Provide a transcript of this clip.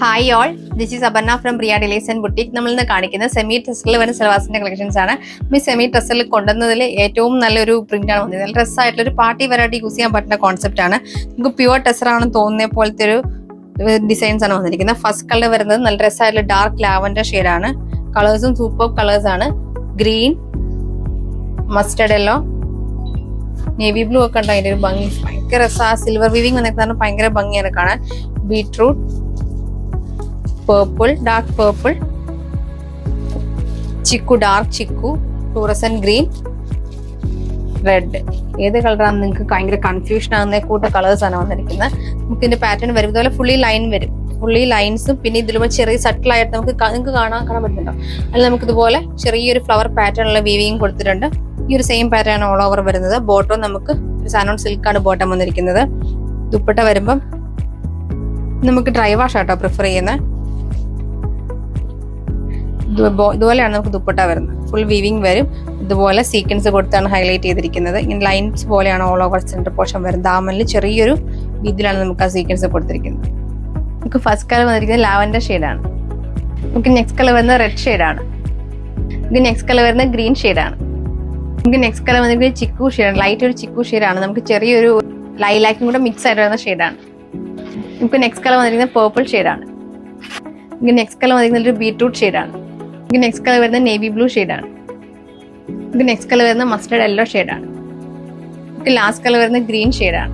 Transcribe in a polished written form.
Hi all, this is Aparna from Priya delights and boutique. നമ്മൾ ഇന്ന് കാണിക്കുന്നത് സെമി ടെസ്റ്റിൽ വരുന്ന സിലവാസിന്റെ കളക്ഷൻസ് ആണ്. ഈ സെമി ടെസ്റ്റിൽ കൊണ്ടുവന്നതിൽ ഏറ്റവും നല്ലൊരു പ്രിന്റ് ആണ് വന്നത്. നല്ല ഡ്രസ്സായിട്ടുള്ള ഒരു പാർട്ടി വെറൈറ്റി യൂസ് ചെയ്യാൻ പറ്റുന്ന കോൺസെപ്റ്റ് ആണ്. നമുക്ക് പ്യുവർ ടെസ്റ്റർ ആണെന്ന് തോന്നുന്ന പോലത്തെ ഒരു ഡിസൈൻസ് ആണ് വന്നിരിക്കുന്നത്. ഫസ്റ്റ് കളർ വരുന്നത് നല്ല ഡ്രസ്സായിട്ടുള്ള ഡാർക്ക് ലാവൻഡർ ഷെയ്ഡാണ്. കളേഴ്സും സൂപ്പർ കളേഴ്സ് ആണ്. Green, mustard yellow, navy blue ഒക്കെ ഉണ്ട്. അതിന്റെ ഒരു ഭംഗി ഭയങ്കര രസമാണ്. സിൽവർ വീവിങ് വന്നിട്ട് ഭയങ്കര ഭംഗിയാണ് കാണാൻ. Beetroot, purple, dark purple, chikoo, dark chikoo, fluorescent green, red. ഏത് കളറാണ് നിങ്ങൾക്ക് ഭയങ്കര കൺഫ്യൂഷൻ ആകുന്ന കൂട്ട കളേഴ്സ് ആണ് വന്നിരിക്കുന്നത്. നമുക്ക് ഇതിന്റെ പാറ്റേൺ വരും. ഇതുപോലെ ഫുള്ളി ലൈൻ വരും. ഫുള്ളി ലൈൻസും പിന്നെ ഇതിലുമ്പോൾ ചെറിയ സട്ടിലായിട്ട് നിങ്ങൾക്ക് കാണാൻ പറ്റുന്നുണ്ടോ? അതിൽ നമുക്ക് ഇതുപോലെ ചെറിയൊരു ഫ്ലവർ പാറ്റേൺ ഉള്ള വീവിങ് കൊടുത്തിട്ടുണ്ട്. ഈ ഒരു സെയിം പാറ്റേൺ ഓൾ ഓവർ വരുന്നത്. ബോട്ടം നമുക്ക് സാനോൺ സിൽക്കാണ് ബോട്ടം വന്നിരിക്കുന്നത്. ദുപ്പട്ട വരുമ്പം നമുക്ക് ഡ്രൈ വാഷ് ആട്ടോ പ്രിഫർ ചെയ്യുന്നത്. ഇതുപോലെയാണ് നമുക്ക് ദുപ്പട്ട വരുന്നത്. ഫുൾ വീവിങ് വരും. ഇതുപോലെ സീക്വൻസ് കൊടുത്താണ് ഹൈലൈറ്റ് ചെയ്തിരിക്കുന്നത്. ഇങ്ങനെ ലൈൻസ് പോലെയാണ് ഓൾ ഓവർ സെന്റർ പോർഷൻ വരുന്നത്. ദാമനിൽ ചെറിയൊരു രീതിയിലാണ് നമുക്ക് ആ സീക്വൻസ് കൊടുത്തിരിക്കുന്നത്. നമുക്ക് ഫസ്റ്റ് കളർ വന്നിരിക്കുന്നത് ലാവൻഡർ ഷെയ്ഡാണ്. നമുക്ക് നെക്സ്റ്റ് കളർ വരുന്നത് റെഡ് ഷെയ്ഡാണ്. നമുക്ക് നെക്സ്റ്റ് കളർ വരുന്നത് ഗ്രീൻ ഷെയ്ഡാണ്. നമുക്ക് നെക്സ്റ്റ് കളർ വന്നിരിക്കുന്നത് ചിക്കു ഷെയ്ഡാണ്. ലൈറ്റ് ഒരു ചിക്കു ഷെയ്ഡാണ്. നമുക്ക് ചെറിയൊരു ലൈലാക്കും കൂടെ മിക്സ് ആയിട്ട് വരുന്ന ഷെയ്ഡാണ്. നമുക്ക് നെക്സ്റ്റ് കളർ വന്നിരിക്കുന്നത് പേർപ്പിൾ ഷെയ്ഡാണ്. നമുക്ക് നെക്സ്റ്റ് കളർ വന്നിരിക്കുന്നത് ഒരു ബീട്രൂട്ട് ഷെയ്ഡാണ്. നമുക്ക് നെക്സ്റ്റ് കളർ വരുന്നത് നേവി ബ്ലൂ ഷെയ്ഡാണ്. നമുക്ക് നെക്സ്റ്റ് കളർ വരുന്നത് മസ്റ്റർഡ് യെല്ലോ ഷെയ്ഡാണ്. നമുക്ക് ലാസ്റ്റ് കളർ വരുന്നത് ഗ്രീൻ ഷെയ്ഡാണ്.